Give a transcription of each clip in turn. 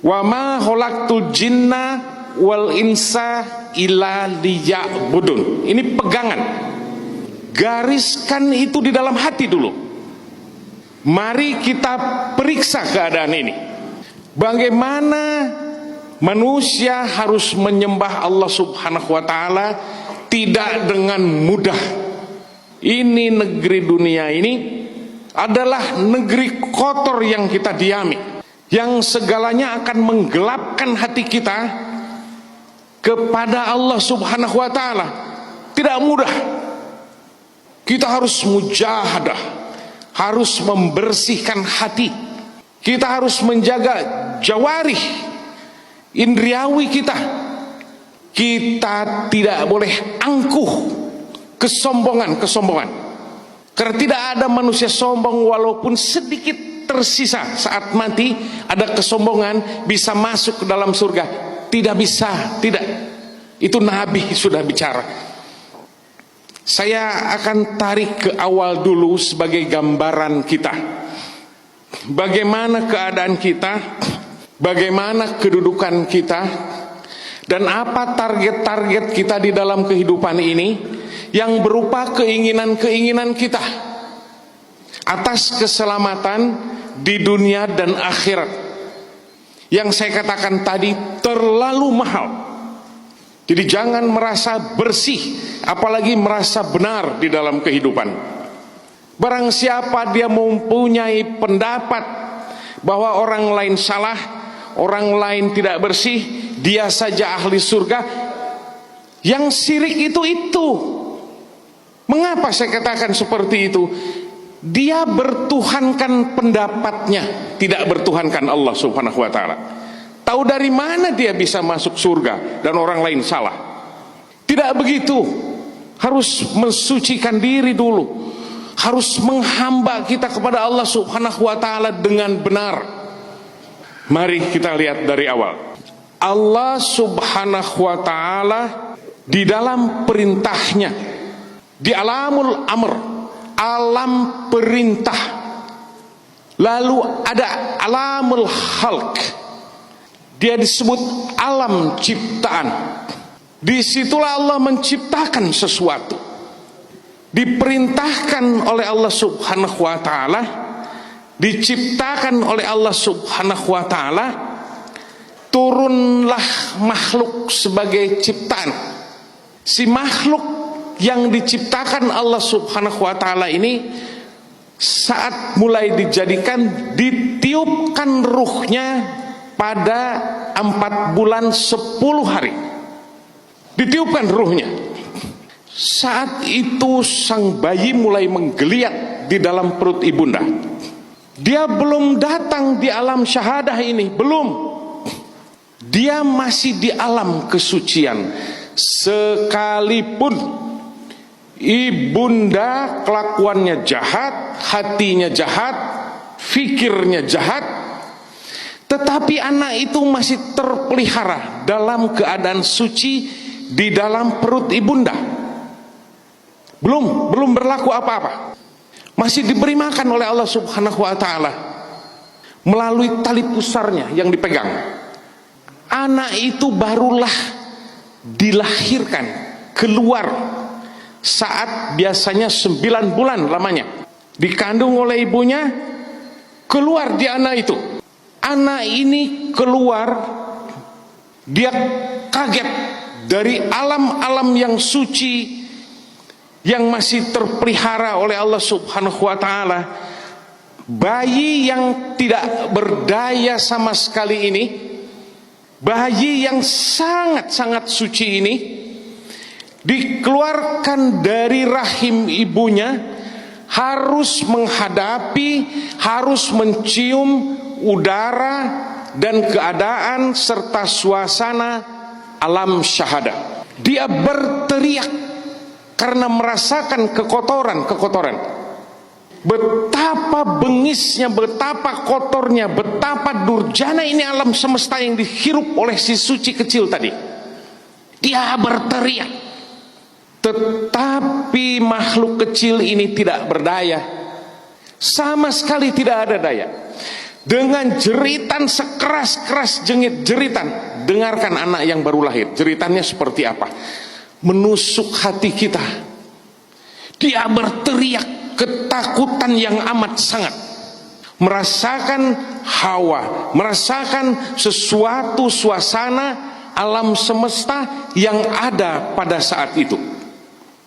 Wa ma khalaqtul jinna wal insa illa liya'budun. Ini pegangan. Gariskan itu di dalam hati dulu. Mari kita periksa keadaan ini. Bagaimana manusia harus menyembah Allah Subhanahu wa taala tidak dengan mudah. Ini negeri dunia ini adalah negeri kotor yang kita diami, yang segalanya akan menggelapkan hati kita kepada Allah Subhanahu wa taala. Tidak mudah. Kita harus mujahadah, harus membersihkan hati. Kita harus menjaga jawarih, indriawi kita. Kita tidak boleh angkuh kesombongan. Karena tidak ada manusia sombong walaupun sedikit tersisa saat mati. Ada kesombongan bisa masuk ke dalam surga. Tidak bisa, tidak. Itu Nabi sudah bicara. Saya akan tarik ke awal dulu sebagai gambaran kita. Bagaimana keadaan kita, bagaimana kedudukan kita, dan apa target-target kita di dalam kehidupan ini yang berupa keinginan-keinginan kita atas keselamatan di dunia dan akhirat. Yang saya katakan tadi terlalu mahal. Jadi jangan merasa bersih, apalagi merasa benar di dalam kehidupan. Barang siapa dia mempunyai pendapat bahwa orang lain salah, orang lain tidak bersih, dia saja ahli surga, yang syirik itu. Mengapa saya katakan seperti itu? Dia bertuhankan pendapatnya, tidak bertuhankan Allah Subhanahu wa taala. Tahu dari mana dia bisa masuk surga dan orang lain salah? Tidak begitu. Harus mensucikan diri dulu. Harus menghamba kita kepada Allah Subhanahu wa taala dengan benar. Mari kita lihat dari awal. Allah Subhanahu wa taala di dalam perintahnya, di alamul amr, alam perintah, lalu ada alamul khalq, dia disebut alam ciptaan. Disitulah Allah menciptakan sesuatu, diperintahkan oleh Allah Subhanahu wa taala, diciptakan oleh Allah Subhanahu wa taala. Turunlah makhluk sebagai ciptaan. Si makhluk yang diciptakan Allah Subhanahu wa taala ini, saat mulai dijadikan, ditiupkan ruhnya pada 4 bulan 10 hari. Ditiupkan ruhnya. Saat itu sang bayi mulai menggeliat di dalam perut ibunda. Dia belum datang di alam syahadah ini, belum. Dia masih di alam kesucian. Sekalipun ibunda kelakuannya jahat, hatinya jahat, fikirnya jahat, tetapi anak itu masih terpelihara dalam keadaan suci di dalam perut ibunda. Belum berlaku apa-apa. Masih diberi makan oleh Allah Subhanahu wa taala melalui tali pusarnya yang dipegang. Anak itu barulah dilahirkan, keluar saat biasanya 9 bulan lamanya. Dikandung oleh ibunya, keluar di anak itu. Anak ini keluar, dia kaget dari alam-alam yang suci yang masih terpelihara oleh Allah Subhanahu wa taala. Bayi yang tidak berdaya sama sekali ini, bayi yang sangat-sangat suci ini, dikeluarkan dari rahim ibunya, harus menghadapi, harus mencium udara dan keadaan serta suasana alam syahadah. Dia berteriak karena merasakan kekotoran. Betapa bengisnya, betapa kotornya, betapa durjana ini alam semesta yang dihirup oleh si suci kecil tadi. Dia berteriak. Tetapi makhluk kecil ini tidak berdaya. Sama sekali tidak ada daya. dengan jeritan sekeras-keras jeritan. Dengarkan anak yang baru lahir, jeritannya seperti apa? Menusuk hati kita. Dia berteriak ketakutan yang amat sangat. Merasakan hawa, merasakan sesuatu suasana alam semesta yang ada pada saat itu.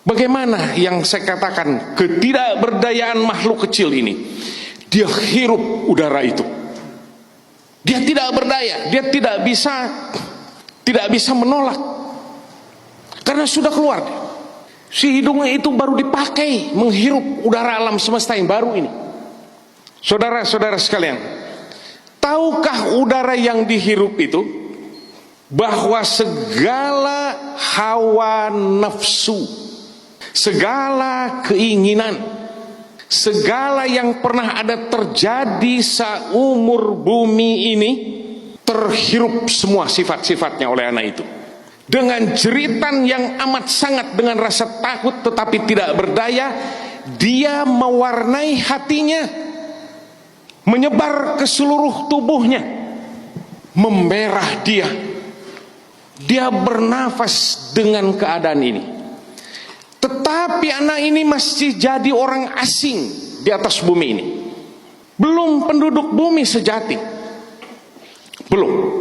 Bagaimana yang saya katakan ketidakberdayaan makhluk kecil ini? Dia hirup udara itu. Dia tidak berdaya, dia tidak bisa menolak. Karena sudah keluar. Si hidungnya itu baru dipakai menghirup udara alam semesta yang baru ini. Saudara-saudara sekalian, tahukah udara yang dihirup itu bahwa segala hawa nafsu, segala keinginan, segala yang pernah ada terjadi seumur bumi ini terhirup semua sifat-sifatnya oleh anak itu. Dengan jeritan yang amat sangat, dengan rasa takut tetapi tidak berdaya, dia mewarnai hatinya, menyebar ke seluruh tubuhnya, memerah dia. Dia bernafas dengan keadaan ini. Tetapi anak ini masih jadi orang asing di atas bumi ini. Belum penduduk bumi sejati. Belum.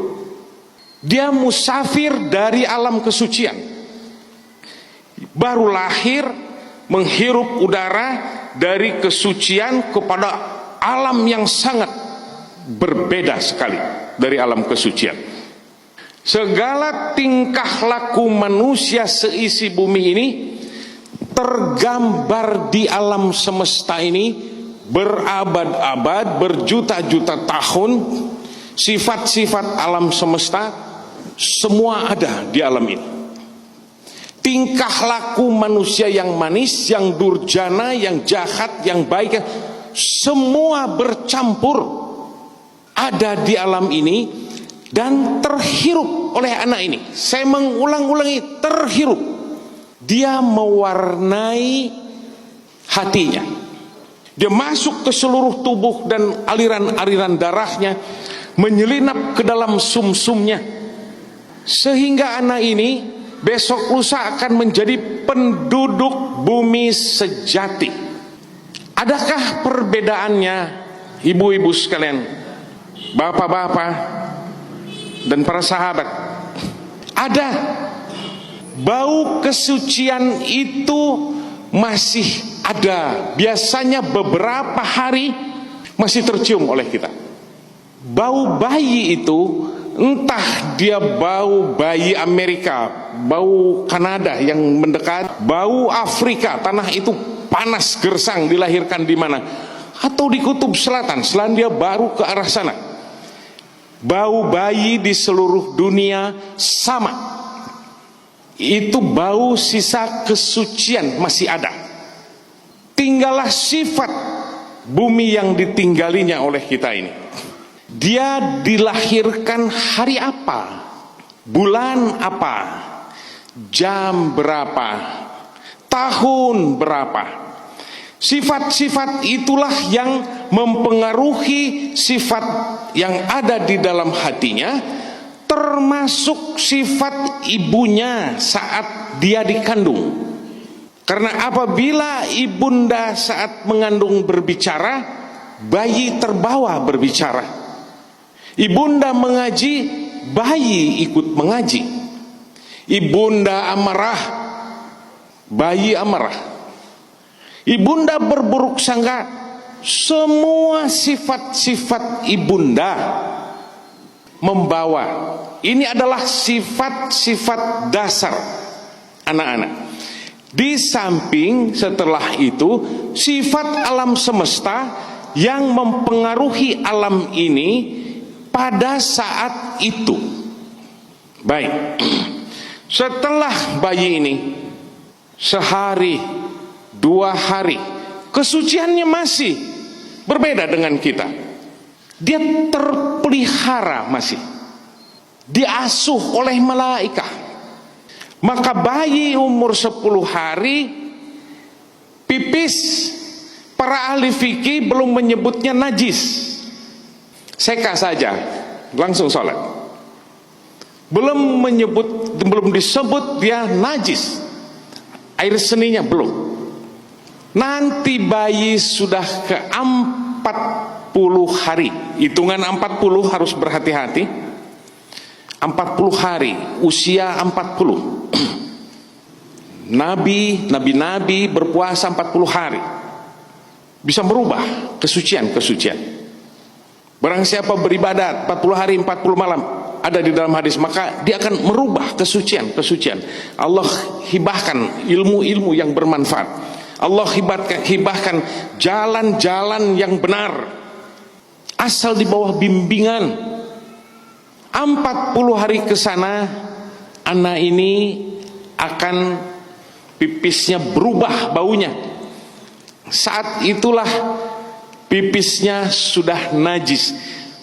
Dia musafir dari alam kesucian. Baru lahir, menghirup udara dari kesucian kepada alam yang sangat berbeda sekali dari alam kesucian. Segala tingkah laku manusia seisi bumi ini tergambar di alam semesta ini berabad-abad, berjuta-juta tahun. Sifat-sifat alam semesta semua ada di alam ini. Tingkah laku manusia yang manis, yang durjana, yang jahat, yang baik, semua bercampur ada di alam ini dan terhirup oleh anak ini. Saya mengulang-ulangi, terhirup. Dia mewarnai hatinya. Dia masuk ke seluruh tubuh dan aliran-aliran darahnya menyelinap ke dalam sumsumnya, sehingga anak ini besok lusa akan menjadi penduduk bumi sejati. Adakah perbedaannya, ibu-ibu sekalian, bapak-bapak dan para sahabat? Ada. Bau kesucian itu masih ada. Biasanya beberapa hari masih tercium oleh kita. Bau bayi itu, entah dia bau bayi Amerika, bau Kanada yang mendekat, bau Afrika, tanah itu panas gersang, dilahirkan di mana, atau di kutub selatan, Selandia Baru ke arah sana. Bau bayi di seluruh dunia sama. Itu bau sisa kesucian masih ada. Tinggallah sifat bumi yang ditinggalinya oleh kita ini. Dia dilahirkan hari apa, bulan apa, jam berapa, tahun berapa. Sifat-sifat itulah yang mempengaruhi sifat yang ada di dalam hatinya, termasuk sifat ibunya saat dia dikandung. Karena apabila ibunda saat mengandung berbicara, bayi terbawa berbicara. Ibunda mengaji, bayi ikut mengaji. Ibunda amarah, bayi amarah. Ibunda berburuk sangka, semua sifat-sifat ibunda membawa. Ini adalah sifat-sifat dasar anak-anak. Di samping setelah itu sifat alam semesta yang mempengaruhi alam ini pada saat itu. Baik. Setelah bayi ini sehari, 2 hari, kesuciannya masih berbeda dengan kita. Dia terpelihara masih, diasuh oleh malaikat. Maka bayi umur 10 hari pipis, para ahli fikih belum menyebutnya najis. Seka saja, langsung sholat. Belum disebut dia najis, air seninya belum. Nanti bayi sudah ke 40 hari, hitungan 40 harus berhati-hati. 40 hari, usia 40. Nabi berpuasa 40 hari. Bisa merubah kesucian. Barang siapa beribadat 40 hari 40 malam, ada di dalam hadis, maka dia akan merubah kesucian. Allah hibahkan ilmu-ilmu yang bermanfaat. Allah hibahkan jalan-jalan yang benar, asal di bawah bimbingan. 40 hari ke sana, anak ini akan pipisnya berubah baunya. Saat itulah pipisnya sudah najis,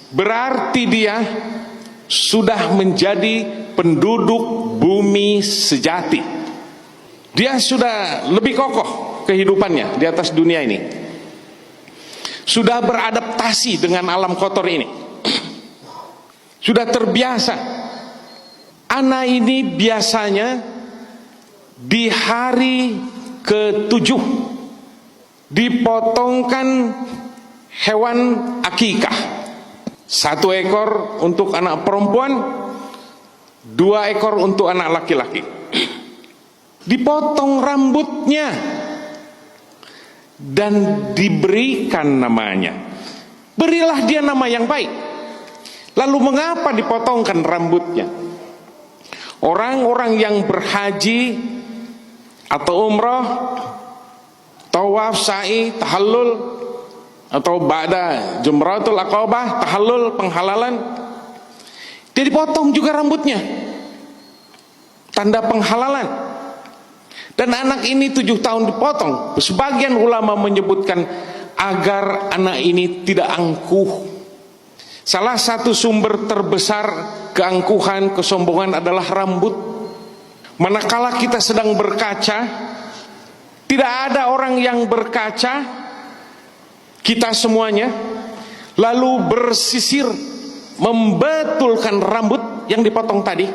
berarti dia sudah menjadi penduduk bumi sejati. Dia sudah lebih kokoh kehidupannya di atas dunia ini, sudah beradaptasi dengan alam kotor ini, sudah terbiasa. Anak ini biasanya di hari ke-7 dipotongkan hewan akikah. 1 ekor untuk anak perempuan, 2 ekor untuk anak laki-laki. Dipotong rambutnya dan diberikan namanya. Berilah dia nama yang baik. Lalu mengapa dipotongkan rambutnya? Orang-orang yang berhaji atau umrah, tawaf, sa'i, tahallul, atau ba'da jumratul aqabah, tahallul, penghalalan, dia dipotong juga rambutnya, tanda penghalalan. Dan anak ini 7 tahun dipotong. Sebagian ulama menyebutkan agar anak ini tidak angkuh. Salah satu sumber terbesar keangkuhan, kesombongan adalah rambut. Manakala kita sedang berkaca, tidak ada orang yang berkaca, kita semuanya, lalu bersisir membetulkan rambut yang dipotong tadi.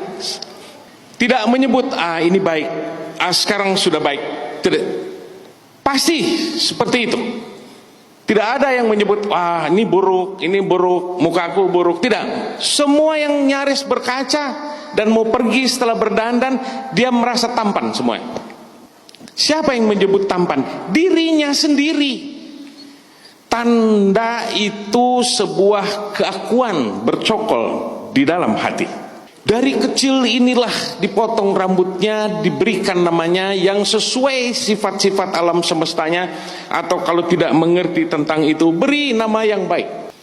Tidak menyebut, ini baik, sekarang sudah baik. Tidak. Pasti seperti itu. Tidak ada yang menyebut, ini buruk, mukaku buruk. Tidak. Semua yang nyaris berkaca dan mau pergi setelah berdandan, dia merasa tampan semuanya. Siapa yang menyebut tampan? Dirinya sendiri. Tanda itu sebuah keakuan bercokol di dalam hati. Dari kecil inilah dipotong rambutnya, diberikan namanya yang sesuai sifat-sifat alam semestanya. Atau kalau tidak mengerti tentang itu, beri nama yang baik.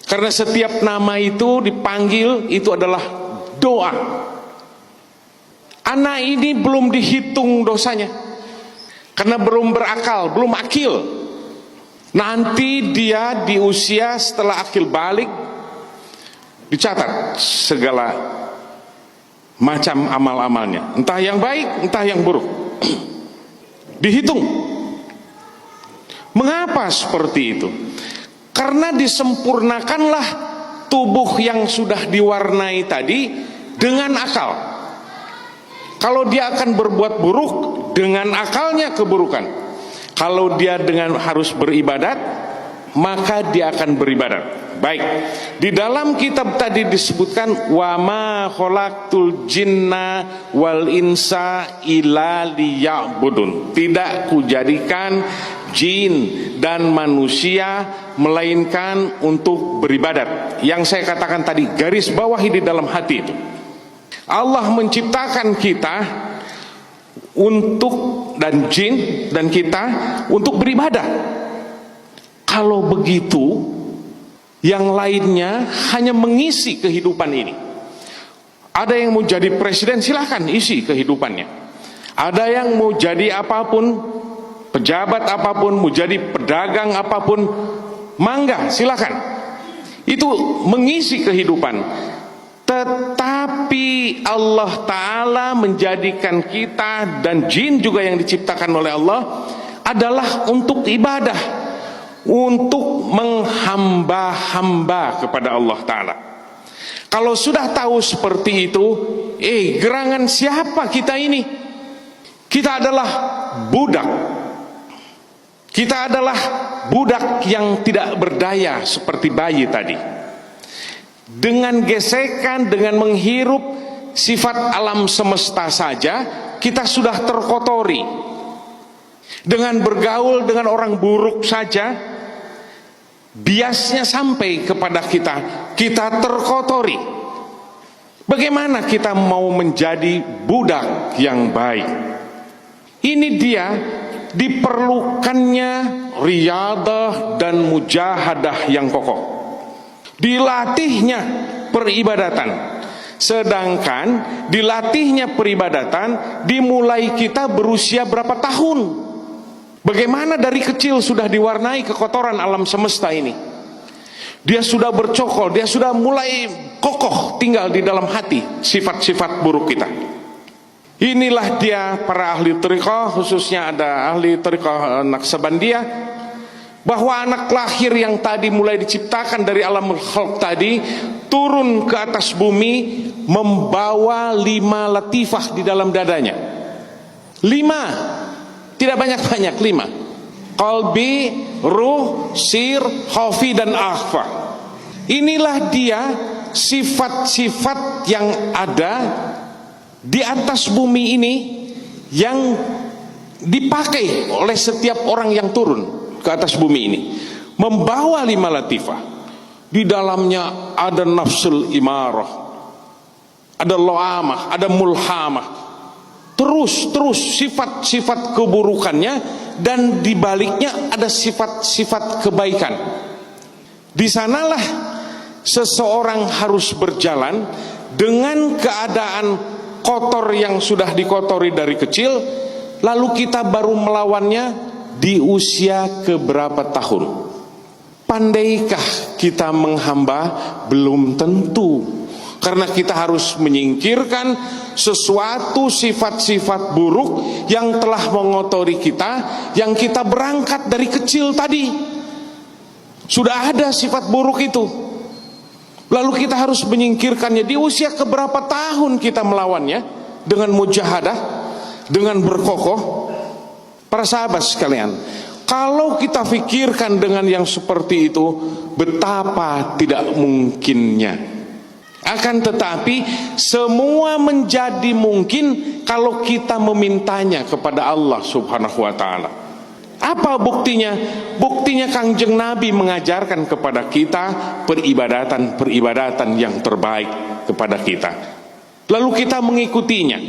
Karena setiap nama itu dipanggil, itu adalah doa. Anak ini belum dihitung dosanya, karena belum berakal, belum akil. Nanti dia di usia setelah akil balik, dicatat segala macam amal-amalnya, entah yang baik, entah yang buruk. Dihitung. Mengapa seperti itu? Karena disempurnakanlah tubuh yang sudah diwarnai tadi dengan akal. Kalau dia akan berbuat buruk, dengan akalnya keburukan. Kalau dia dengan harus beribadat, maka dia akan beribadat. Baik, di dalam kitab tadi disebutkan wa ma khalaqtul jinna wal insa illa liya'budun. Tidak kujadikan jin dan manusia melainkan untuk beribadat. Yang saya katakan tadi, garis bawahi di dalam hati itu. Allah menciptakan kita untuk, dan jin dan kita untuk beribadah. Kalau begitu, yang lainnya hanya mengisi kehidupan ini. Ada yang mau jadi presiden, silahkan isi kehidupannya. Ada yang mau jadi apapun, pejabat apapun, mau jadi pedagang apapun, mangga, silahkan. Itu mengisi kehidupan. Tetapi Allah Ta'ala menjadikan kita dan jin juga yang diciptakan oleh Allah adalah untuk ibadah, untuk menghamba-hamba kepada Allah Ta'ala. Kalau sudah tahu seperti itu, gerangan siapa kita ini? Kita adalah budak. Kita adalah budak yang tidak berdaya seperti bayi tadi. Dengan gesekan, dengan menghirup sifat alam semesta saja, kita sudah terkotori. Dengan bergaul dengan orang buruk saja, biasnya sampai kepada kita terkotori. Bagaimana kita mau menjadi budak yang baik? Ini dia diperlukannya riyadah dan mujahadah yang kokoh. Dilatihnya peribadatan. Sedangkan dilatihnya peribadatan dimulai kita berusia berapa tahun? Bagaimana dari kecil sudah diwarnai kekotoran alam semesta ini? Dia sudah bercokol, dia sudah mulai kokoh tinggal di dalam hati sifat-sifat buruk kita. Inilah dia para ahli thariqah, khususnya ada ahli thariqah Naqsabandiyah, bahwa anak lahir yang tadi mulai diciptakan dari alam khalq tadi turun ke atas bumi membawa 5 latifah di dalam dadanya. 5. Tidak banyak-banyak, 5. Qalbi, ruh, sir, khafi, dan akhfa. Inilah dia sifat-sifat yang ada di atas bumi ini yang dipakai oleh setiap orang yang turun ke atas bumi ini. Membawa 5 latifah. Di dalamnya ada nafsul imarah, ada lo'amah, ada mulhamah. Terus sifat-sifat keburukannya, dan di baliknya ada sifat-sifat kebaikan. Di sanalah seseorang harus berjalan dengan keadaan kotor yang sudah dikotori dari kecil, lalu kita baru melawannya di usia keberapa tahun. Pandaikah kita menghamba? Belum tentu. Karena kita harus menyingkirkan sesuatu sifat-sifat buruk yang telah mengotori kita, yang kita berangkat dari kecil tadi. Sudah ada sifat buruk itu. Lalu kita harus menyingkirkannya. Di usia keberapa tahun kita melawannya? Dengan mujahadah, dengan berkokoh. Para sahabat sekalian, kalau kita pikirkan dengan yang seperti itu, betapa tidak mungkinnya. Akan tetapi semua menjadi mungkin kalau kita memintanya kepada Allah Subhanahu wa ta'ala. Apa buktinya? Buktinya Kangjeng Nabi mengajarkan kepada kita peribadatan yang terbaik kepada kita. Lalu kita mengikutinya.